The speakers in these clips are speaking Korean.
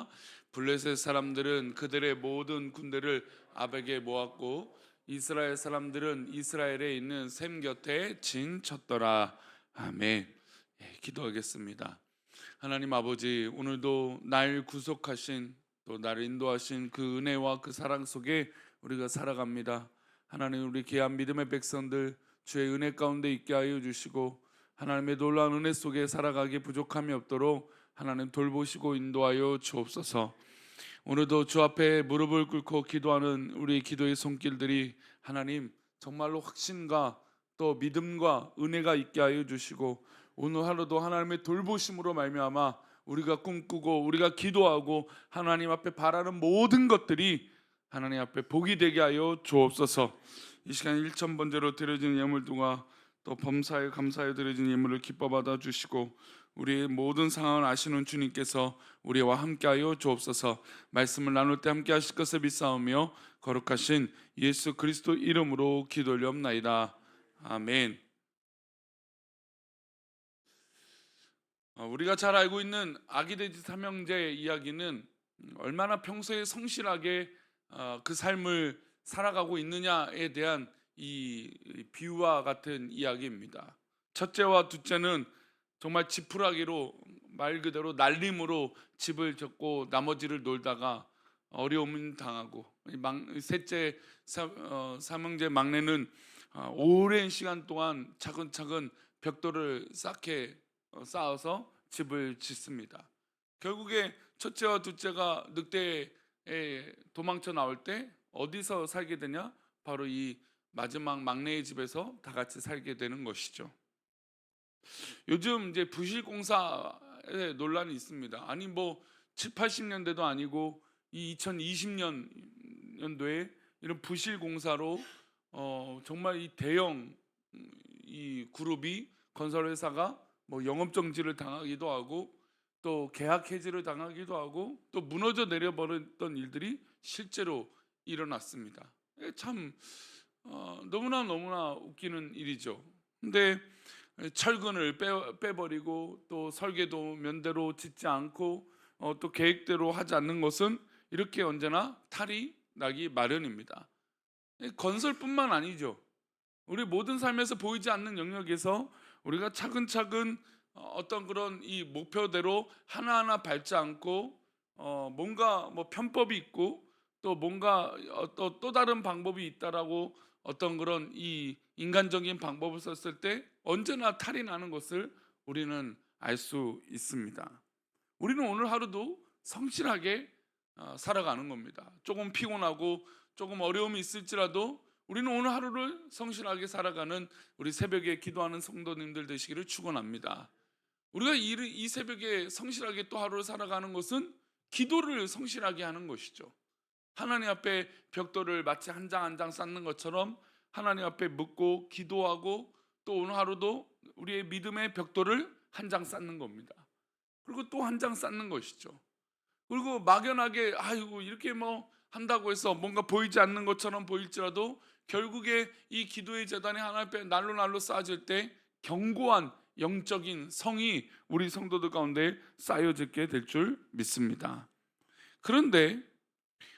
있습니다. 블레셋 사람들은 그들의 모든 군대를 아벡에 모았고 이스라엘 사람들은 이스라엘에 있는 셈 곁에 진쳤더라. 아멘. 기도하겠습니다. 하나님 아버지, 오늘도 날 구속하신, 또 나를 인도하신 그 은혜와 그 사랑 속에 우리가 살아갑니다. 하나님, 우리 귀한 믿음의 백성들 주의 은혜 가운데 있게 하여 주시고 하나님의 놀라운 은혜 속에 살아가기 부족함이 없도록 하나님 돌보시고 인도하여 주옵소서. 오늘도 주 앞에 무릎을 꿇고 기도하는 우리 기도의 손길들이 하나님 정말로 확신과 또 믿음과 은혜가 있게 하여 주시고 오늘 하루도 하나님의 돌보심으로 말미암아 우리가 꿈꾸고 우리가 기도하고 하나님 앞에 바라는 모든 것들이 하나님 앞에 복이 되게 하여 주옵소서. 이 시간 1,000번째로 드려지는 예물들과 또 범사에 감사에 드려지는 예물을 기뻐 받아 주시고 우리의 모든 상황을 아시는 주님께서 우리와 함께하여 주옵소서. 말씀을 나눌 때 함께 하실 것을 믿사오며 거룩하신 예수 그리스도 이름으로 기도 올리옵나이다. 아멘. 우리가 잘 알고 있는 아기돼지 삼형제 이야기는 얼마나 평소에 성실하게 그 삶을 살아가고 있느냐에 대한 이 비유와 같은 이야기입니다. 첫째와 둘째는 정말 지푸라기로 말 그대로 날림으로 집을 젓고 나머지를 놀다가 어려움을 당하고 셋째 삼형제 막내는 오랜 시간 동안 차근차근 벽돌을 쌓아서 집을 짓습니다. 결국에 첫째와 둘째가 늑대에 도망쳐 나올 때 어디서 살게 되냐? 바로 이 마지막 막내의 집에서 다 같이 살게 되는 것이죠. 요즘 이제 부실공사에 논란이 있습니다. 아니 뭐 7, 80년대도 아니고 이 2020년도에 이런 부실공사로 정말 이 대형 이 그룹이 건설 회사가 뭐 영업 정지를 당하기도 하고 또 계약 해지를 당하기도 하고 또 무너져 내려버렸던 일들이 실제로 일어났습니다. 참 너무나 웃기는 일이죠. 근데 철근을 빼버리고 또 설계도 면대로 짓지 않고 또 계획대로 하지 않는 것은 이렇게 언제나 탈이 나기 마련입니다. 건설뿐만 아니죠. 우리 모든 삶에서 보이지 않는 영역에서 우리가 차근차근 어떤 그런 이 목표대로 하나하나 밟지 않고 뭔가 뭐 편법이 있고 또 뭔가 또 다른 방법이 있다라고 어떤 그런 이 인간적인 방법을 썼을 때 언제나 탈이 나는 것을 우리는 알 수 있습니다. 우리는 오늘 하루도 성실하게 살아가는 겁니다. 조금 피곤하고 조금 어려움이 있을지라도 우리는 오늘 하루를 성실하게 살아가는 우리 새벽에 기도하는 성도님들 되시기를 축원합니다. 우리가 이 새벽에 성실하게 또 하루를 살아가는 것은 기도를 성실하게 하는 것이죠. 하나님 앞에 벽돌을 마치 한 장 한 장 쌓는 것처럼 하나님 앞에 묻고 기도하고 또 오늘 하루도 우리의 믿음의 벽돌을 한 장 쌓는 겁니다. 그리고 또 한 장 쌓는 것이죠. 그리고 막연하게 아이고 이렇게 뭐 한다고 해서 뭔가 보이지 않는 것처럼 보일지라도 결국에 이 기도의 재단이 하나님 앞에 날로 쌓아질 때 견고한 영적인 성이 우리 성도들 가운데 쌓여지게 될 줄 믿습니다. 그런데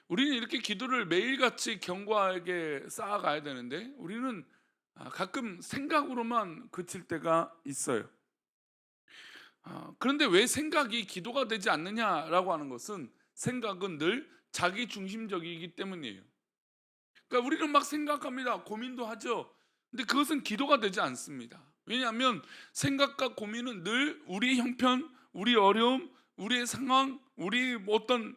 우리는 이렇게 기도를 매일같이 견고하게 쌓아가야 되는데 우리는 가끔 생각으로만 그칠 때가 있어요. 그런데 왜 생각이 기도가 되지 않느냐라고 하는 것은 생각은 늘 자기 중심적이기 때문이에요. 그러니까 우리는 막 생각합니다. 고민도 하죠. 근데 그것은 기도가 되지 않습니다. 왜냐하면 생각과 고민은 늘 우리 형편, 우리 어려움, 우리의 상황, 우리 어떤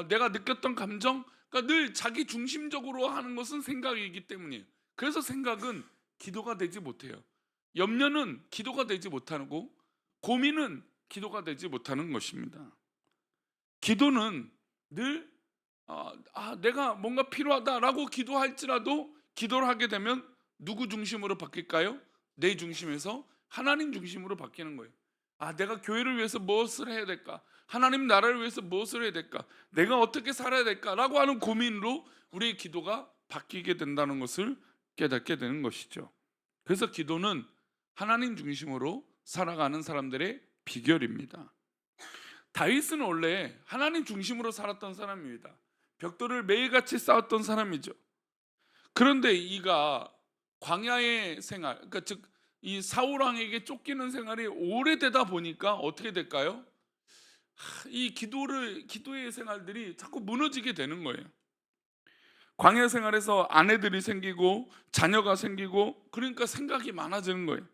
내가 느꼈던 감정, 그러니까 늘 자기 중심적으로 하는 것은 생각이기 때문이에요. 그래서 생각은 기도가 되지 못해요. 염려는 기도가 되지 못하고 고민은 기도가 되지 못하는 것입니다. 기도는 늘 내가 뭔가 필요하다라고 기도할지라도 기도를 하게 되면 누구 중심으로 바뀔까요? 내 중심에서 하나님 중심으로 바뀌는 거예요. 내가 교회를 위해서 무엇을 해야 될까? 하나님 나라를 위해서 무엇을 해야 될까? 내가 어떻게 살아야 될까라고 하는 고민으로 우리의 기도가 바뀌게 된다는 것을 깨닫게 되는 것이죠. 그래서 기도는 하나님 중심으로 살아가는 사람들의 비결입니다. 다윗은 원래 하나님 중심으로 살았던 사람입니다. 벽돌을 매일같이 쌓았던 사람이죠. 그런데 이가 광야의 생활, 그러니까 즉 이 사울 왕에게 쫓기는 생활이 오래되다 보니까 어떻게 될까요? 이 기도의 생활들이 자꾸 무너지게 되는 거예요. 광야 생활에서 아내들이 생기고 자녀가 생기고, 그러니까 생각이 많아지는 거예요.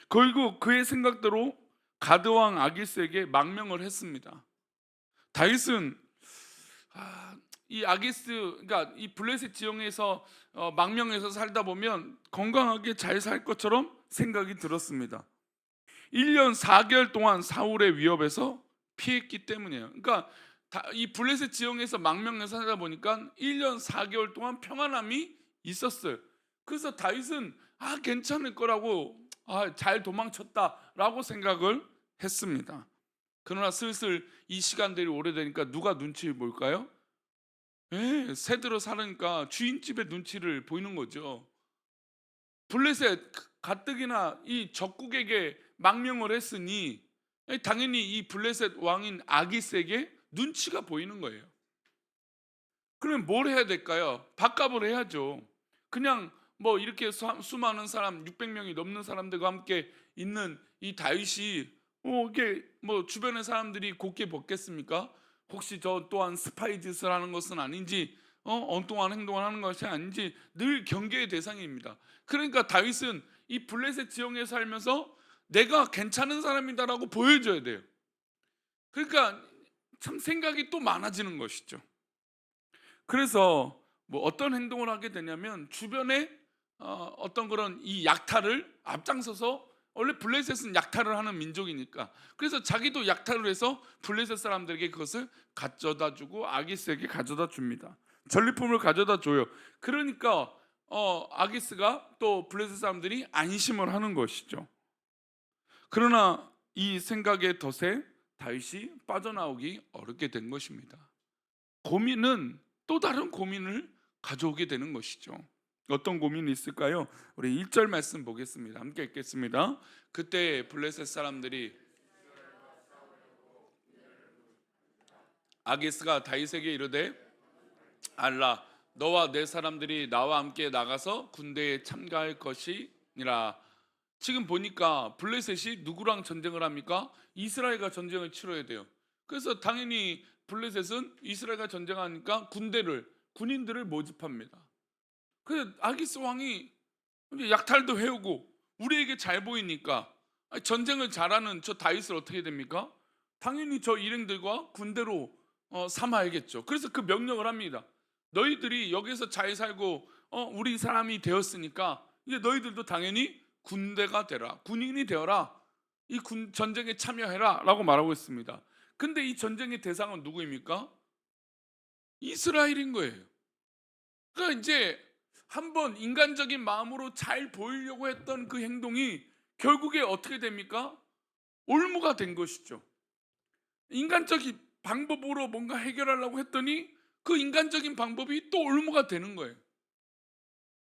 결국 그의 생각대로 가드 왕 아기스에게 망명을 했습니다. 다윗은 이 아기스, 그러니까 이 블레셋 지형에서 망명해서 살다 보면 건강하게 잘 살 것처럼 생각이 들었습니다. 1년 4개월 동안 사울의 위협에서 피했기 때문이에요. 그러니까 이 블레셋 지형에서 망명해서 살다 보니까 1년 4개월 동안 평안함이 있었어요. 그래서 다윗은 괜찮을 거라고, 잘 도망쳤다라고 생각을 했습니다. 그러나 슬슬 이 시간들이 오래되니까 누가 눈치를 볼까요? 새들어 사니까 주인집의 눈치를 보이는 거죠. 블레셋 가뜩이나 이 적국에게 망명을 했으니 당연히 이 블레셋 왕인 아기스에게 눈치가 보이는 거예요. 그러면 뭘 해야 될까요? 밥값을 해야죠. 그냥 뭐 이렇게 수많은 사람, 600명이 넘는 사람들과 함께 있는 이 다윗이 이게 뭐 주변의 사람들이 곱게 벗겠습니까? 혹시 저 또한 스파이 짓을 하는 것은 아닌지, 엉뚱한 행동을 하는 것이 아닌지 늘 경계의 대상입니다. 그러니까 다윗은 이 블레셋 지형에 살면서 내가 괜찮은 사람이다라고 보여줘야 돼요. 그러니까 참 생각이 또 많아지는 것이죠. 그래서 뭐 어떤 행동을 하게 되냐면 주변에 어떤 그런 이 약탈을 앞장서서, 원래 블레셋은 약탈을 하는 민족이니까, 그래서 자기도 약탈을 해서 블레셋 사람들에게 그것을 가져다 주고 아기스에게 가져다 줍니다. 전리품을 가져다 줘요. 그러니까 아기스가 또 블레셋 사람들이 안심을 하는 것이죠. 그러나 이 생각의 덫에 다윗이 빠져나오기 어렵게 된 것입니다. 고민은 또 다른 고민을 가져오게 되는 것이죠. 어떤 고민이 있을까요? 우리 1절 말씀 보겠습니다. 함께 읽겠습니다. 그때 블레셋 사람들이 아기스가 다윗에게 이르되, 알라, 너와 내 사람들이 나와 함께 나가서 군대에 참가할 것이니라. 지금 보니까 블레셋이 누구랑 전쟁을 합니까? 이스라엘과 전쟁을 치러야 돼요. 그래서 당연히 블레셋은 이스라엘과 전쟁하니까 군인들을 모집합니다. 그래서 아기스 왕이 약탈도 해오고 우리에게 잘 보이니까 전쟁을 잘하는 저 다윗을 어떻게 됩니까? 당연히 저 일행들과 군대로 삼아야겠죠. 그래서 그 명령을 합니다. 너희들이 여기서 잘 살고 우리 사람이 되었으니까 이제 너희들도 당연히 군대가 되라, 군인이 되어라, 이 전쟁에 참여해라 라고 말하고 있습니다. 근데 이 전쟁의 대상은 누구입니까? 이스라엘인 거예요. 그러니까 이제 한번 인간적인 마음으로 잘 보이려고 했던 그 행동이 결국에 어떻게 됩니까? 올무가 된 것이죠. 인간적인 방법으로 뭔가 해결하려고 했더니 그 인간적인 방법이 또 올무가 되는 거예요.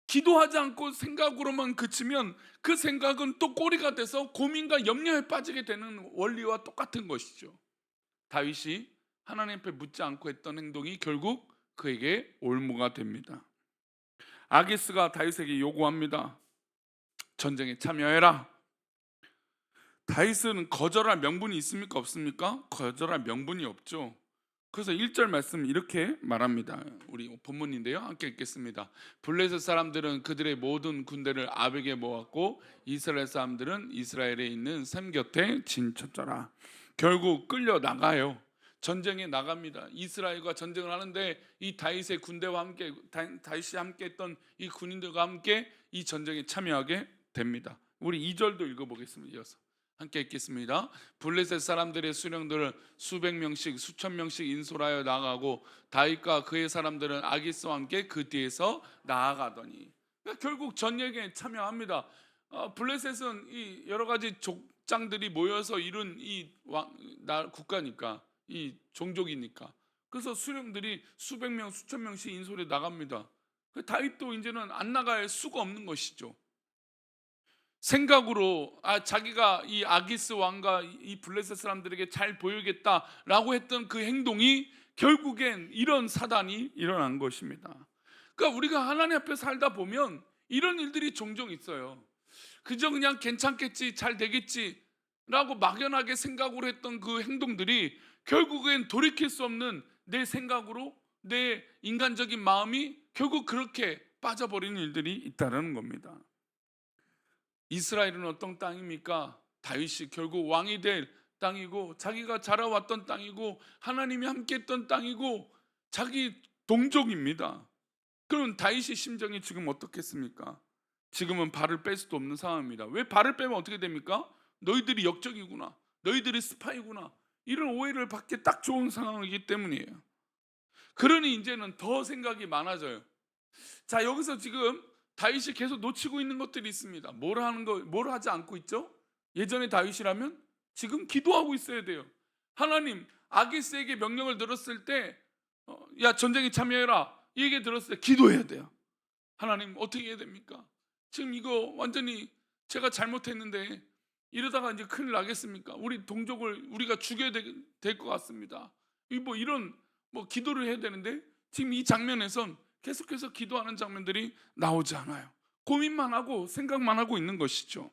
기도하지 않고 생각으로만 그치면 그 생각은 또 꼬리가 돼서 고민과 염려에 빠지게 되는 원리와 똑같은 것이죠. 다윗이 하나님 앞에 묻지 않고 했던 행동이 결국 그에게 올무가 됩니다. 아기스가 다윗에게 요구합니다. 전쟁에 참여해라. 다윗은 거절할 명분이 있습니까? 없습니까? 거절할 명분이 없죠. 그래서 1절 말씀 이렇게 말합니다. 우리 본문인데요, 함께 읽겠습니다. 블레셋 사람들은 그들의 모든 군대를 아벡에 모았고 이스라엘 사람들은 이스라엘에 있는 샘 곁에 진쳤더라. 결국 끌려 나가요. 전쟁에 나갑니다. 이스라엘과 전쟁을 하는데 이 다윗의 군대와 함께, 다윗이 함께 했던 이 군인들과 함께 이 전쟁에 참여하게 됩니다. 우리 2절도 읽어보겠습니다. 이어서 함께 읽겠습니다. 블레셋 사람들의 수령들을 수백 명씩 수천 명씩 인솔하여 나가고 다윗과 그의 사람들은 아기스와 함께 그 뒤에서 나아가더니, 그러니까 결국 전쟁에 참여합니다. 블레셋은 이 여러 가지 족장들이 모여서 이룬 이 국가니까, 이 종족이니까, 그래서 수령들이 수백 명 수천 명씩 인솔해 나갑니다. 다윗도 이제는 안 나갈 수가 없는 것이죠. 생각으로 자기가 이 아기스 왕과 이 블레셋 사람들에게 잘 보이겠다라고 했던 그 행동이 결국엔 이런 사단이 일어난 것입니다. 그러니까 우리가 하나님 앞에 살다 보면 이런 일들이 종종 있어요. 그저 그냥 괜찮겠지, 잘 되겠지 라고 막연하게 생각으로 했던 그 행동들이 결국엔 돌이킬 수 없는 내 생각으로, 내 인간적인 마음이 결국 그렇게 빠져버리는 일들이 있다는 겁니다. 이스라엘은 어떤 땅입니까? 다윗이 결국 왕이 될 땅이고, 자기가 자라왔던 땅이고, 하나님이 함께했던 땅이고, 자기 동족입니다. 그럼 다윗의 심정이 지금 어떻겠습니까? 지금은 발을 뺄 수도 없는 상황입니다. 왜 발을 빼면 어떻게 됩니까? 너희들이 역적이구나, 너희들이 스파이구나, 이런 오해를 받기 딱 좋은 상황이기 때문이에요. 그러니 이제는 더 생각이 많아져요. 자, 여기서 지금 다윗이 계속 놓치고 있는 것들이 있습니다. 뭘 하지 않고 있죠? 예전에 다윗이라면 지금 기도하고 있어야 돼요. 하나님, 아기스에게 명령을 들었을 때 야, 전쟁에 참여해라, 이 얘기 들었을 때 기도해야 돼요. 하나님, 어떻게 해야 됩니까? 지금 이거 완전히 제가 잘못했는데 이러다가 이제 큰일 나겠습니까? 우리 동족을 우리가 죽여야 될 것 같습니다. 이런 기도를 해야 되는데 지금 이 장면에선 계속해서 기도하는 장면들이 나오지 않아요. 고민만 하고 생각만 하고 있는 것이죠.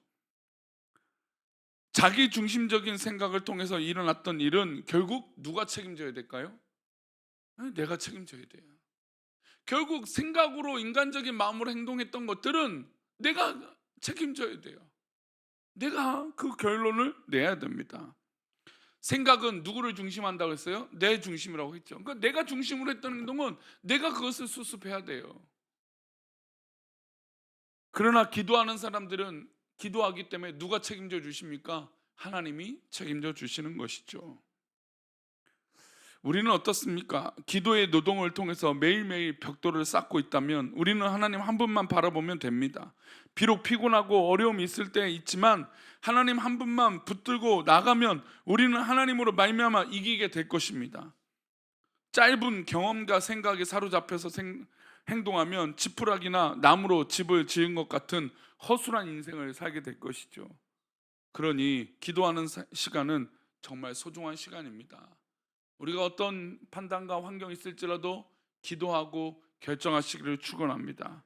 자기 중심적인 생각을 통해서 일어났던 일은 결국 누가 책임져야 될까요? 내가 책임져야 돼요. 결국 생각으로, 인간적인 마음으로 행동했던 것들은 내가 책임져야 돼요. 내가 그 결론을 내야 됩니다. 생각은 누구를 중심한다고 했어요? 내 중심이라고 했죠. 그러니까 내가 중심으로 했던 행동은 내가 그것을 수습해야 돼요. 그러나 기도하는 사람들은 기도하기 때문에 누가 책임져 주십니까? 하나님이 책임져 주시는 것이죠. 우리는 어떻습니까? 기도의 노동을 통해서 매일매일 벽돌을 쌓고 있다면 우리는 하나님 한 분만 바라보면 됩니다. 비록 피곤하고 어려움이 있을 때 있지만 하나님 한 분만 붙들고 나가면 우리는 하나님으로 말미암아 이기게 될 것입니다. 짧은 경험과 생각에 사로잡혀서 행동하면 지푸라기나 나무로 집을 지은 것 같은 허술한 인생을 살게 될 것이죠. 그러니 기도하는 시간은 정말 소중한 시간입니다. 우리가 어떤 판단과 환경이 있을지라도 기도하고 결정하시기를 축원합니다.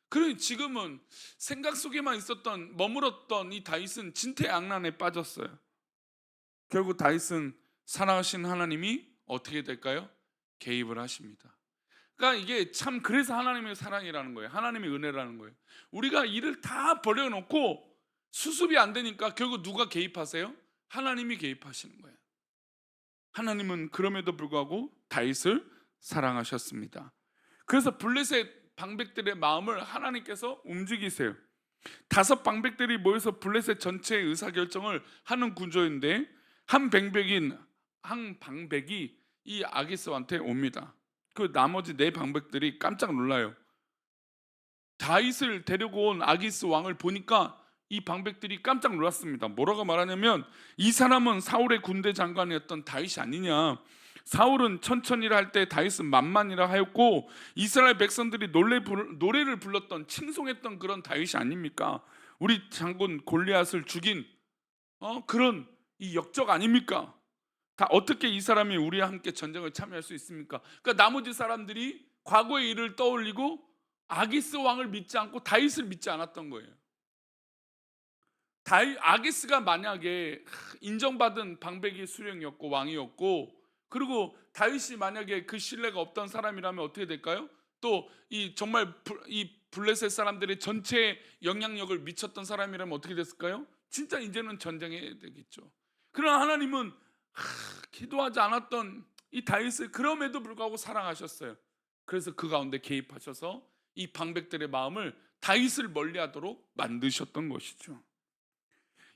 그러니 지금은 생각 속에만 머물었던 이 다윗은 진퇴양난에 빠졌어요. 결국 다윗은 사랑하신 하나님이 어떻게 될까요? 개입을 하십니다. 그러니까 이게 참, 그래서 하나님의 사랑이라는 거예요. 하나님의 은혜라는 거예요. 우리가 일을 다 버려놓고 수습이 안 되니까 결국 누가 개입하세요? 하나님이 개입하시는 거예요. 하나님은 그럼에도 불구하고 다윗을 사랑하셨습니다. 그래서 블레셋 방백들의 마음을 하나님께서 움직이세요. 5 방백들이 모여서 블레셋 전체의 의사결정을 하는 구조인데 한 방백이 이 아기스한테 옵니다. 그 나머지 4 방백들이 깜짝 놀라요. 다윗을 데리고 온 아기스 왕을 보니까 이 방백들이 깜짝 놀랐습니다. 뭐라고 말하냐면, 이 사람은 사울의 군대 장관이었던 다윗이 아니냐, 사울은 천천히라 할 때 다윗은 만만이라 하였고 이스라엘 백성들이 노래를 불렀던, 칭송했던 그런 다윗이 아닙니까? 우리 장군 골리앗을 죽인 그런 이 역적 아닙니까? 다 어떻게 이 사람이 우리와 함께 전쟁을 참여할 수 있습니까? 그러니까 나머지 사람들이 과거의 일을 떠올리고 아기스 왕을 믿지 않고 다윗을 믿지 않았던 거예요. 아기스가 만약에 인정받은 방백이 수령이었고 왕이었고, 그리고 다윗이 만약에 그 신뢰가 없던 사람이라면 어떻게 될까요? 또 이 정말 이 블레셋 사람들의 전체 영향력을 미쳤던 사람이라면 어떻게 됐을까요? 진짜 이제는 전쟁해야 되겠죠. 그러나 하나님은 기도하지 않았던 이 다윗을 그럼에도 불구하고 사랑하셨어요. 그래서 그 가운데 개입하셔서 이 방백들의 마음을 다윗을 멀리하도록 만드셨던 것이죠.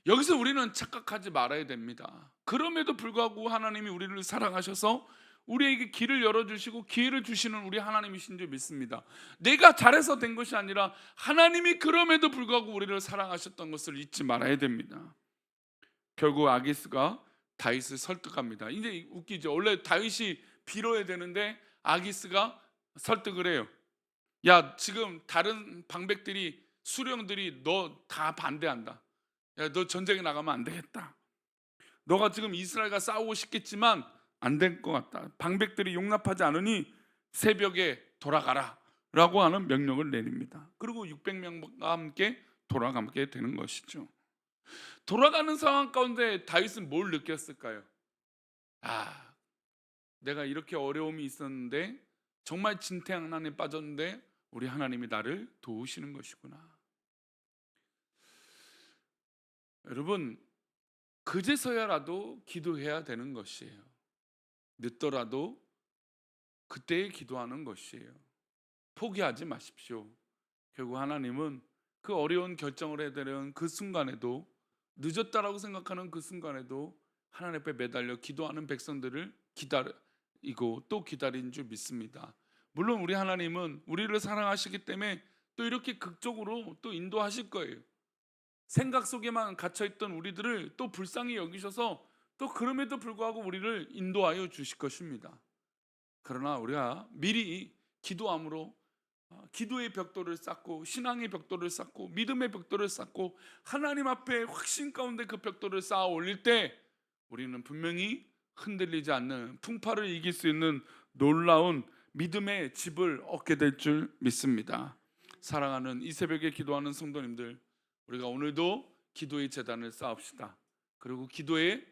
여기서 우리는 착각하지 말아야 됩니다. 그럼에도 불구하고 하나님이 우리를 사랑하셔서 우리에게 길을 열어주시고 기회를 주시는 우리 하나님이신 줄 믿습니다. 내가 잘해서 된 것이 아니라 하나님이 그럼에도 불구하고 우리를 사랑하셨던 것을 잊지 말아야 됩니다. 결국 아기스가 다윗을 설득합니다. 이제 웃기죠. 원래 다윗이 빌어야 되는데 아기스가 설득을 해요. 야, 지금 다른 방백들이 수령들이 너 다 반대한다. 야, 너 전쟁에 나가면 안 되겠다. 너가 지금 이스라엘과 싸우고 싶겠지만 안 될 것 같다. 방백들이 용납하지 않으니 새벽에 돌아가라 라고 하는 명령을 내립니다. 그리고 600명과 함께 돌아가게 되는 것이죠. 돌아가는 상황 가운데 다윗은 뭘 느꼈을까요? 아, 내가 이렇게 어려움이 있었는데, 정말 진퇴양난에 빠졌는데 우리 하나님이 나를 도우시는 것이구나. 여러분, 그제서야라도 기도해야 되는 것이에요. 늦더라도 그때에 기도하는 것이에요. 포기하지 마십시오. 결국 하나님은 그 어려운 결정을 해야 되는 그 순간에도, 늦었다라고 생각하는 그 순간에도 하나님 앞에 매달려 기도하는 백성들을 기다리고 또 기다린 줄 믿습니다. 물론 우리 하나님은 우리를 사랑하시기 때문에 또 이렇게 극적으로 또 인도하실 거예요. 생각 속에만 갇혀있던 우리들을 또 불쌍히 여기셔서 또 그럼에도 불구하고 우리를 인도하여 주실 것입니다. 그러나 우리가 미리 기도함으로 기도의 벽돌을 쌓고, 신앙의 벽돌을 쌓고, 믿음의 벽돌을 쌓고, 하나님 앞에 확신 가운데 그 벽돌을 쌓아 올릴 때 우리는 분명히 흔들리지 않는, 풍파를 이길 수 있는 놀라운 믿음의 집을 얻게 될 줄 믿습니다. 사랑하는 이 새벽에 기도하는 성도님들, 우리가 오늘도 기도의 재단을 쌓읍시다. 그리고 기도의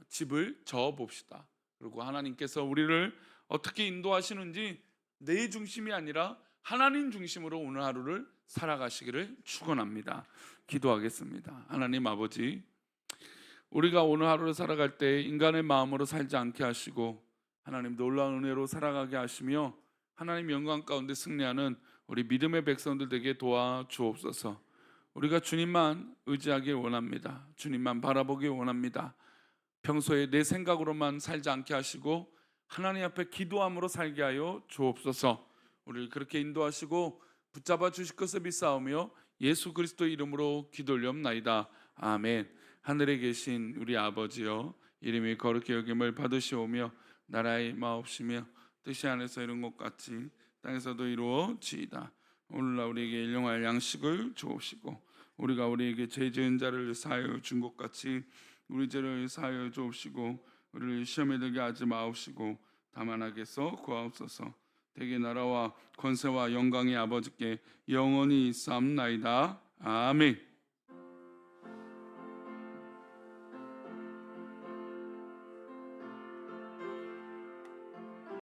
집을 저어 봅시다. 그리고 하나님께서 우리를 어떻게 인도하시는지 내 중심이 아니라 하나님 중심으로 오늘 하루를 살아가시기를 축원합니다. 기도하겠습니다. 하나님 아버지, 우리가 오늘 하루를 살아갈 때 인간의 마음으로 살지 않게 하시고 하나님 놀라운 은혜로 살아가게 하시며 하나님 영광 가운데 승리하는 우리 믿음의 백성들 되게 도와 주옵소서. 우리가 주님만 의지하길 원합니다. 주님만 바라보길 원합니다. 평소에 내 생각으로만 살지 않게 하시고 하나님 앞에 기도함으로 살게 하여 주옵소서. 우리를 그렇게 인도하시고 붙잡아 주실 것을 믿사오며 예수 그리스도의 이름으로 기도올리옵나이다. 아멘. 하늘에 계신 우리 아버지여, 이름이 거룩히 여김을 받으시오며 나라의 마옵시며 뜻이 하늘에서 이룬 것 같이 땅에서도 이루어지이다. 오늘날 우리에게 일용할 양식을 주옵시고 우리가 우리에게 죄 지은 자를 사하여 준 것 같이 우리 죄를 사하여 주옵시고 우리를 시험에 들게 하지 마옵시고 다만 악에서 구하옵소서. 대개 나라와 권세와 영광의 아버지께 영원히 있사옵나이다. 아멘.